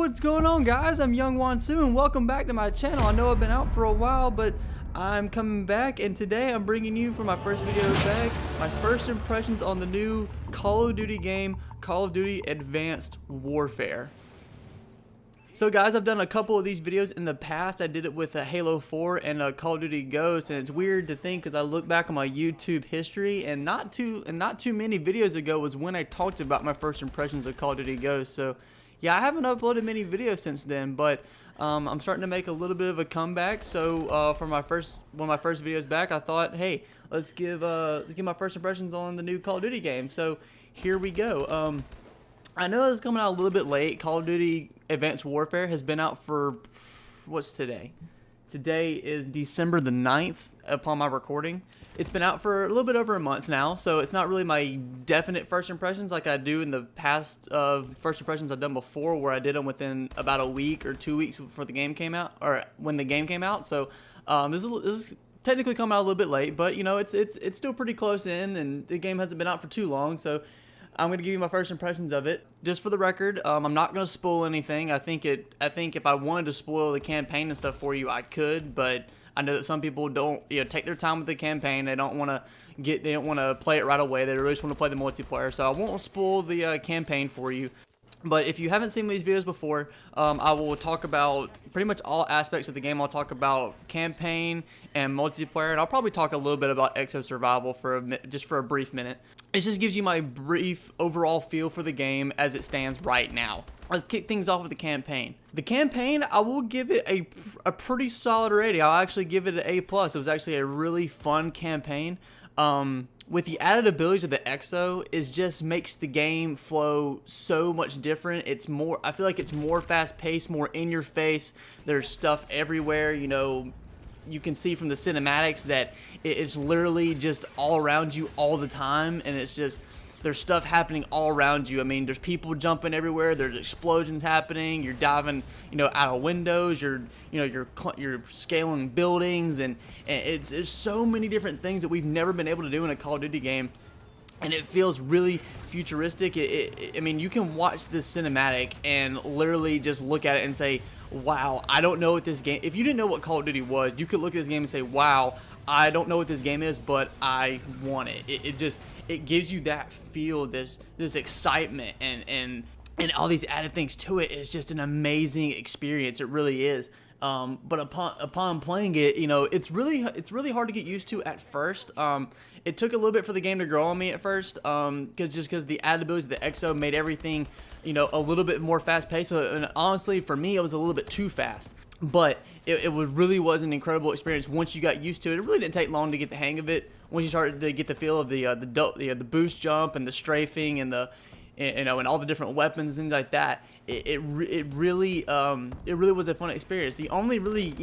What's going on, guys? I'm Young Wansu and welcome back to my channel. I know I've been out for a while, but I'm coming back, and today I'm bringing you for my first video back my first impressions on the new Call of Duty game, Call of Duty Advanced Warfare. So guys, I've done a couple of these videos in the past. I did it with Halo 4 and Call of Duty Ghosts, and it's weird to think because I look back on my YouTube history, and not too many videos ago was when I talked about my first impressions of Call of Duty Ghosts. So yeah, I haven't uploaded many videos since then, but I'm starting to make a little bit of a comeback. So for one of my first videos back, I thought, hey, let's give my first impressions on the new Call of Duty game. So here we go. I know it's coming out a little bit late. Call of Duty Advanced Warfare has been out for, what's today? Today is December the 9th upon my recording. It's been out for a little bit over a month now, so it's not really my definite first impressions like I do in the past first impressions I've done before, where I did them within about a week or 2 weeks before the game came out, or when the game came out. So this is technically coming out a little bit late, but you know, it's still pretty close in, and the game hasn't been out for too long, so I'm going to give you my first impressions of it. Just for the record, I'm not going to spoil anything. I think if I wanted to spoil the campaign and stuff for you, I could, but I know that some people don't, take their time with the campaign. They don't want to play it right away. They really just want to play the multiplayer. So I won't spoil the campaign for you. But if you haven't seen these videos before, I will talk about pretty much all aspects of the game. I'll talk about campaign and multiplayer, and I'll probably talk a little bit about Exo Survival just for a brief minute. It just gives you my brief overall feel for the game as it stands right now. Let's kick things off with the campaign. The campaign, I will give it a pretty solid rating. I'll actually give it an A+. It was actually a really fun campaign. With the added abilities of the Exo, it just makes the game flow so much different. I feel like it's more fast-paced, more in your face. There's stuff everywhere, you can see from the cinematics that it's literally just all around you all the time, and there's stuff happening all around you. I mean, there's people jumping everywhere. There's explosions happening. You're diving, out of windows. You're scaling buildings, and it's so many different things that we've never been able to do in a Call of Duty game, and it feels really futuristic. I mean, you can watch this cinematic and literally just look at it and say, wow, I don't know what this game. If you didn't know what Call of Duty was, you could look at this game and say, wow, I don't know what this game is, but I want it. It gives you that feel, this excitement, and all these added things to it. It's just an amazing experience. It really is. But upon playing it, it's really hard to get used to at first. It took a little bit for the game to grow on me at first, because the added abilities of the Exo made everything, a little bit more fast paced. And honestly, for me, it was a little bit too fast. But it really was an incredible experience once you got used to it. It really didn't take long to get the hang of it. Once you started to get the feel of the boost jump and the strafing and and all the different weapons and things like that, it really was a fun experience. The only really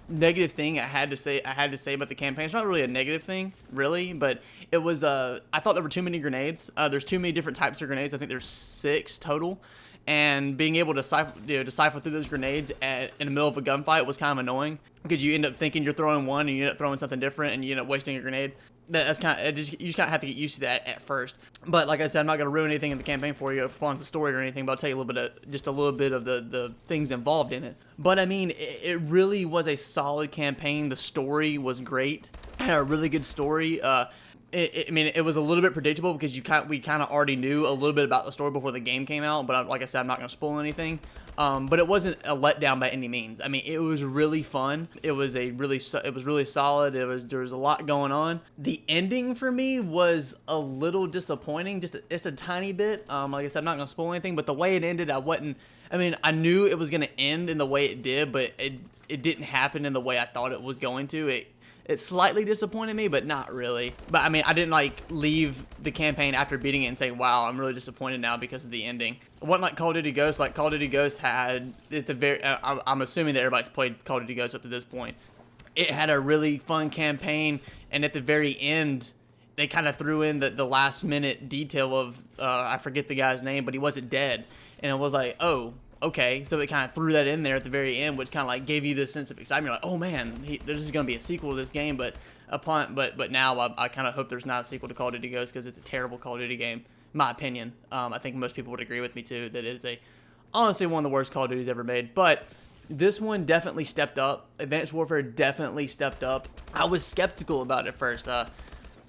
negative thing I had to say about the campaign, it's not really a negative thing really, but it was I thought there were too many grenades. There's too many different types of grenades. I think there's 6 total. And being able to siphon through those grenades in the middle of a gunfight was kind of annoying, because you end up thinking you're throwing one and you end up throwing something different and you end up wasting a grenade. That's kind of you just kind of have to get used to that at first. But like I said, I'm not going to ruin anything in the campaign for you, upon the story or anything. But I'll tell you a little bit of the things involved in it. But I mean, it really was a solid campaign. The story was great. It had a really good story. I mean, it was a little bit predictable because we kind of already knew a little bit about the story before the game came out. But like I said, I'm not going to spoil anything. But it wasn't a letdown by any means. I mean, it was really fun. It was really solid. There was a lot going on. The ending for me was a little disappointing, just a tiny bit. Like I said, I'm not going to spoil anything. But the way it ended, I knew it was going to end in the way it did, but it didn't happen in the way I thought it was going to. It slightly disappointed me, but not really. But I mean, I didn't leave the campaign after beating it and say, wow, I'm really disappointed now because of the ending. It wasn't like Call of Duty Ghosts. Like Call of Duty Ghosts had, I'm assuming that everybody's played Call of Duty Ghosts up to this point. It had a really fun campaign, and at the very end, they kind of threw in the last minute detail of, I forget the guy's name, but he wasn't dead. And it was like, oh, okay, so it kind of threw that in there at the very end, which kind of gave you this sense of excitement. You're like, oh man, there's going to be a sequel to this game. But now I kind of hope there's not a sequel to Call of Duty Ghosts, because it's a terrible Call of Duty game, in my opinion. I think most people would agree with me too that it is a honestly one of the worst Call of Duties ever made. But this one definitely stepped up. Advanced Warfare definitely stepped up. I was skeptical about it at first.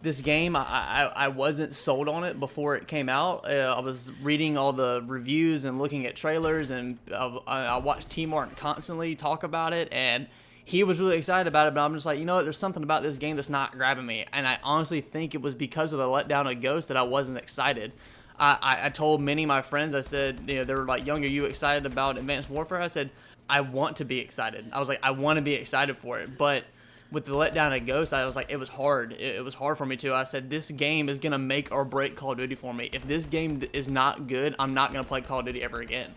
This game, I wasn't sold on it before it came out. I was reading all the reviews and looking at trailers, and I watched T-Martin constantly talk about it, and he was really excited about it, but I'm just like, you know what, there's something about this game that's not grabbing me, and I honestly think it was because of the letdown of Ghost that I wasn't excited. I told many of my friends, I said, you know, they were like, Young, are you excited about Advanced Warfare? I said, I want to be excited. I was like, I want to be excited for it, but with the letdown of Ghost, I was like, it was hard. It was hard for me too. I said, this game is going to make or break Call of Duty for me. If this game is not good, I'm not going to play Call of Duty ever again.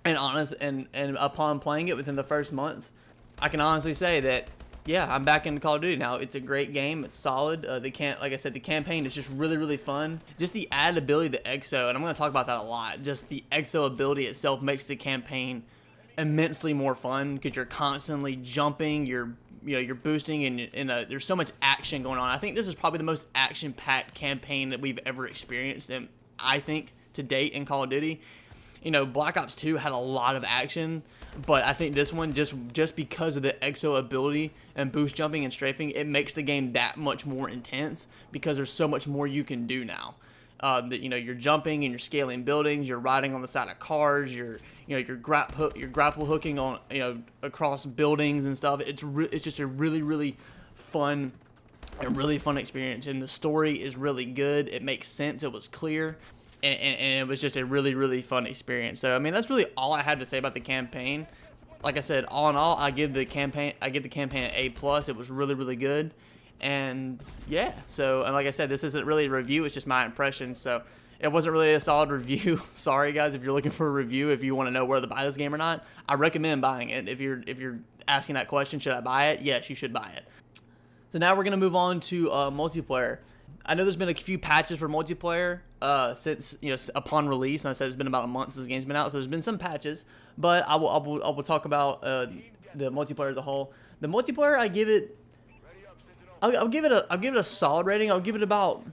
And upon playing it within the first month, I can honestly say that, yeah, I'm back into Call of Duty now. It's a great game. It's solid. Like I said, the campaign is just really, really fun. Just the added ability, the EXO, and I'm going to talk about that a lot. Just the EXO ability itself makes the campaign immensely more fun because you're constantly jumping, you're boosting, and there's so much action going on. I think this is probably the most action-packed campaign that we've ever experienced, and I think to date in Call of Duty. You know, Black Ops 2 had a lot of action, but I think this one, just because of the EXO ability and boost jumping and strafing, it makes the game that much more intense because there's so much more you can do now. You know, you're jumping and you're scaling buildings, you're riding on the side of cars, you're grapple hooking on, you know, across buildings and stuff. It's just a really fun experience, and the story is really good. It makes sense. It was clear. And it was just a really fun experience. So I mean, that's really all I had to say about the campaign. Like I said, all in all, I give the campaign an A+. It was really good, and yeah. So, and like I said, this isn't really a review. It's just my impressions. So it wasn't really a solid review. Sorry guys, if you're looking for a review, if you want to know whether to buy this game or not, I recommend buying it. If you're asking that question, should I buy it? Yes, you should buy it. So now we're gonna move on to multiplayer. I know there's been a few patches for multiplayer since, you know, upon release. And I said it's been about a month since the game's been out, so there's been some patches. But I will talk about the multiplayer as a whole. The multiplayer, I'll give it a solid rating. I'll give it about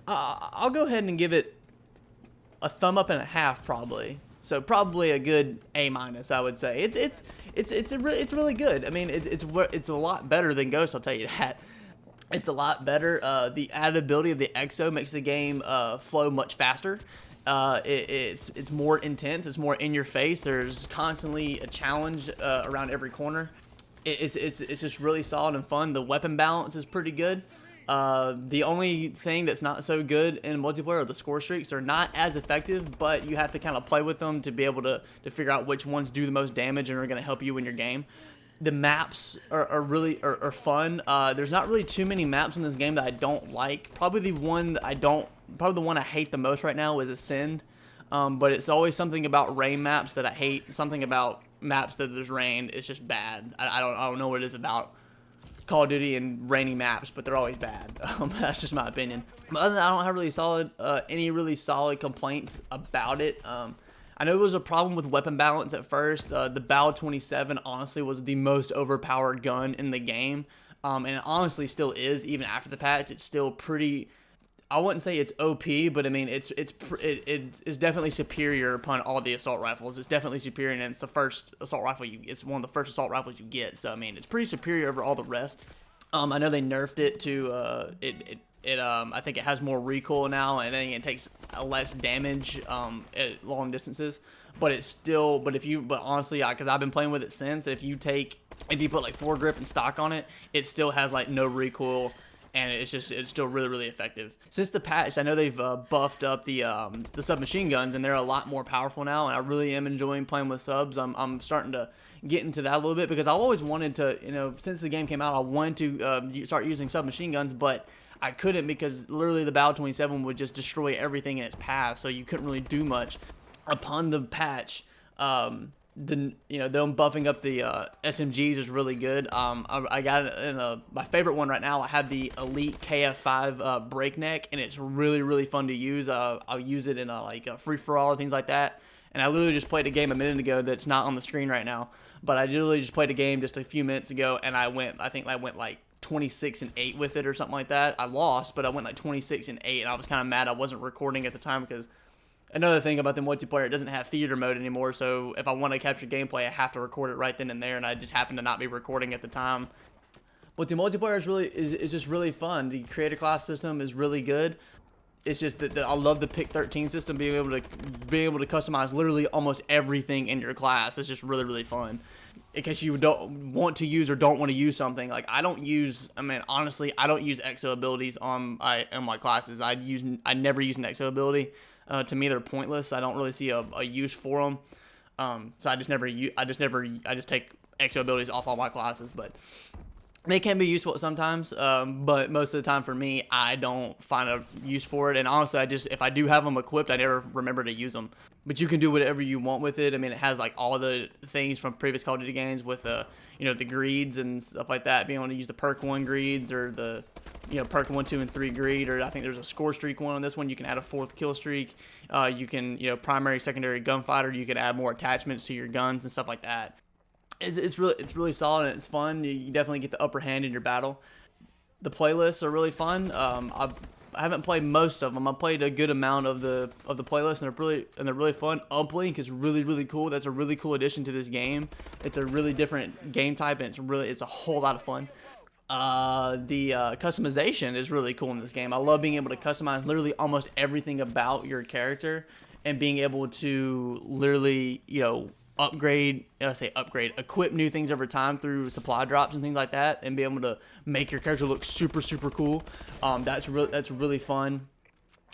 I'll go ahead and give it a thumb up and a half probably. So probably a good A-, I would say. It's really good. I mean, it's a lot better than Ghost, I'll tell you that. It's a lot better. The added ability of the EXO makes the game flow much faster. It's more intense. It's more in your face. There's constantly a challenge around every corner. It's just really solid and fun. The weapon balance is pretty good. The only thing that's not so good in multiplayer are the score streaks. They're not as effective, but you have to kind of play with them to be able to figure out which ones do the most damage and are going to help you in your game. The maps are really fun. There's not really too many maps in this game that I don't like. Probably the one I hate the most right now is Ascend. But it's always something about rain maps that I hate. Something about maps that there's rain. It's just bad. I don't know what it is about Call of Duty and rainy maps, but they're always bad. That's just my opinion. But other than that, I don't have any really solid complaints about it. I know there was a problem with weapon balance at first. The BAL-27 honestly was the most overpowered gun in the game, and it honestly still is even after the patch. It's still pretty. I wouldn't say it's OP, but I mean it is definitely superior upon all the assault rifles. It's definitely superior, and it's the first assault rifle it's one of the first assault rifles you get. So I mean it's pretty superior over all the rest. I know they nerfed it to I think it has more recoil now, and then it takes less damage at long distances. But it's still, but honestly, because I've been playing with it since, if you put like foregrip and stock on it, it still has like no recoil, and it's still really effective. Since the patch, I know they've buffed up the submachine guns, and they're a lot more powerful now, and I really am enjoying playing with subs. I'm starting to get into that a little bit because I always wanted to, you know, since the game came out, I wanted to start using submachine guns, but I couldn't because literally the BAL-27 would just destroy everything in its path, so you couldn't really do much. Upon the patch, them buffing up the SMGs is really good. I got it in my favorite one right now. I have the Elite KF5 Breakneck, and it's really fun to use. I'll use it in a free-for-all or things like that. And I literally just played a game a minute ago that's not on the screen right now, but I literally just played a game just a few minutes ago, and I think I went like 26-8 with it or something like that. I lost, but I went like 26-8, and I was kind of mad I wasn't recording at the time because Another thing about the multiplayer, it doesn't have theater mode anymore, so if I want to capture gameplay, I have to record it right then and there, and I just happen to not be recording at the time. But the multiplayer is just really fun. The creator class system is really good. It's just that I love the pick 13 system, being able to customize literally almost everything in your class. It's just really fun. In case you don't want to use or don't want to use something, like I don't use exo abilities on my classes. I never use an exo ability. To me, they're pointless. I don't really see a use for them. So I just take exo abilities off all my classes, but they can be useful sometimes, but most of the time for me, I don't find a use for it. And honestly, if I do have them equipped, I never remember to use them. But you can do whatever you want with it. I mean, it has like all the things from previous Call of Duty games with the greeds and stuff like that. Being able to use the perk 1 greeds or the perk 1, 2, and 3 greed, or I think there's a score streak one on this one. You can add a 4th kill streak. You can primary, secondary gunfighter. You can add more attachments to your guns and stuff like that. It's really solid and it's fun. You definitely get the upper hand in your battle. The playlists are really fun. I haven't played most of them. I played a good amount of the playlists, and they're really fun. Uplink is really cool. That's a really cool addition to this game. It's a really different game type, and it's a whole lot of fun. The customization is really cool in this game. I love being able to customize literally almost everything about your character, and being able to literally equip new things over time through supply drops and things like that, and be able to make your character look super cool. That's really fun.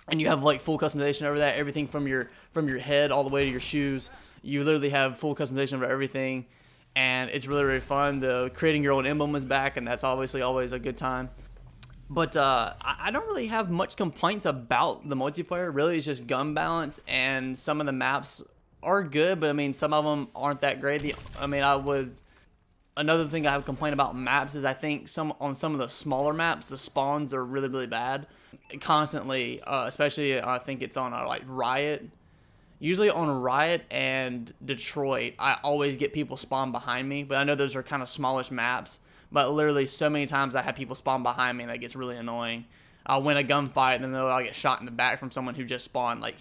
And you have like full customization over that, everything from your head all the way to your shoes. You literally have full customization over everything, and it's really fun. The creating your own emblem is back, and that's obviously always a good time. But I don't really have much complaints about the multiplayer. Really, it's just gun balance, and some of the maps are good, but I mean, some of them aren't that great. Another thing I have complained about maps is I think on some of the smaller maps, the spawns are really bad. Constantly, especially I think it's on like Riot. Usually on Riot and Detroit, I always get people spawn behind me, but I know those are kind of smallish maps. But literally, so many times I have people spawn behind me, and that gets really annoying. I'll win a gunfight, and then I'll get shot in the back from someone who just spawned like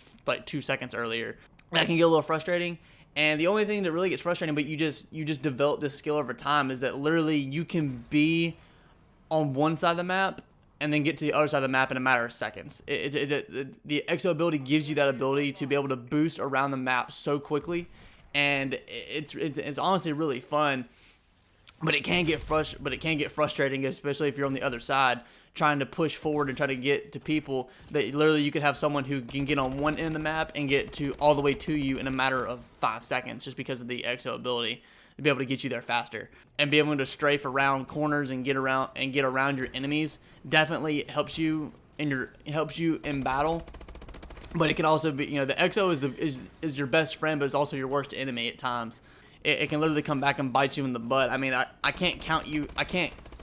2 seconds earlier. That can get a little frustrating. And the only thing that really gets frustrating, but you just develop this skill over time, is that literally you can be on one side of the map and then get to the other side of the map in a matter of seconds. The exo ability gives you that ability to be able to boost around the map so quickly, and it's honestly really fun. But it can get frustrating, especially if you're on the other side trying to push forward and try to get to people. That literally you could have someone who can get on one end of the map and get to all the way to you in a matter of 5 seconds, just because of the exo ability to be able to get you there faster. And be able to strafe around corners and get around your enemies definitely helps you in battle. But it can also be, the exo is your best friend, but it's also your worst enemy at times. It can literally come back and bite you in the butt. I mean, I can't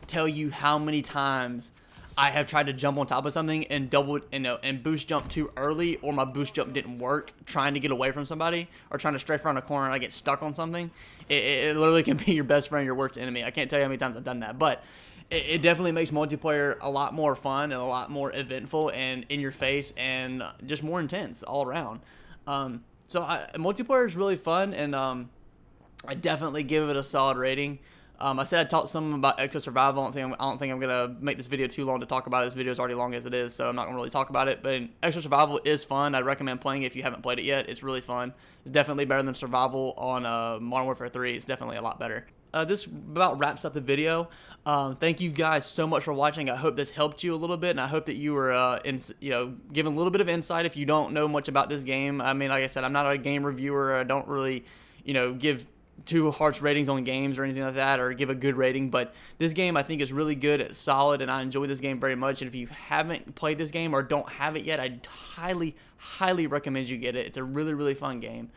tell you how many times I have tried to jump on top of something and and boost jump too early, or my boost jump didn't work trying to get away from somebody, or trying to strafe around a corner and I get stuck on something. It literally can be your best friend, your worst enemy. I can't tell you how many times I've done that, but it definitely makes multiplayer a lot more fun and a lot more eventful and in your face and just more intense all around. Multiplayer is really fun, and I definitely give it a solid rating. I said I talked some about Exo Survival. I don't think I'm gonna make this video too long to talk about it. This video is already long as it is, so I'm not gonna really talk about it. But Exo Survival is fun. I'd recommend playing it if you haven't played it yet. It's really fun. It's definitely better than Survival on Modern Warfare 3. It's definitely a lot better. This about wraps up the video. Thank you guys so much for watching. I hope this helped you a little bit, and I hope that you were given a little bit of insight if you don't know much about this game. I mean, like I said, I'm not a game reviewer. I don't really give too harsh ratings on games or anything like that, or give a good rating, but this game I think is really good. It's solid, and I enjoy this game very much. And if you haven't played this game or don't have it yet, I highly recommend you get it. It's a really fun game.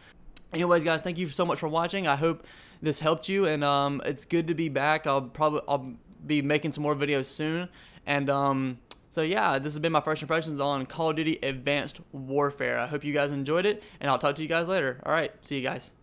Anyways, guys, thank you so much for watching. I hope this helped you, and it's good to be back. I'll be making some more videos soon, and so yeah, this has been my first impressions on Call of Duty Advanced Warfare. I hope you guys enjoyed it, and I'll talk to you guys later. All right, see you guys.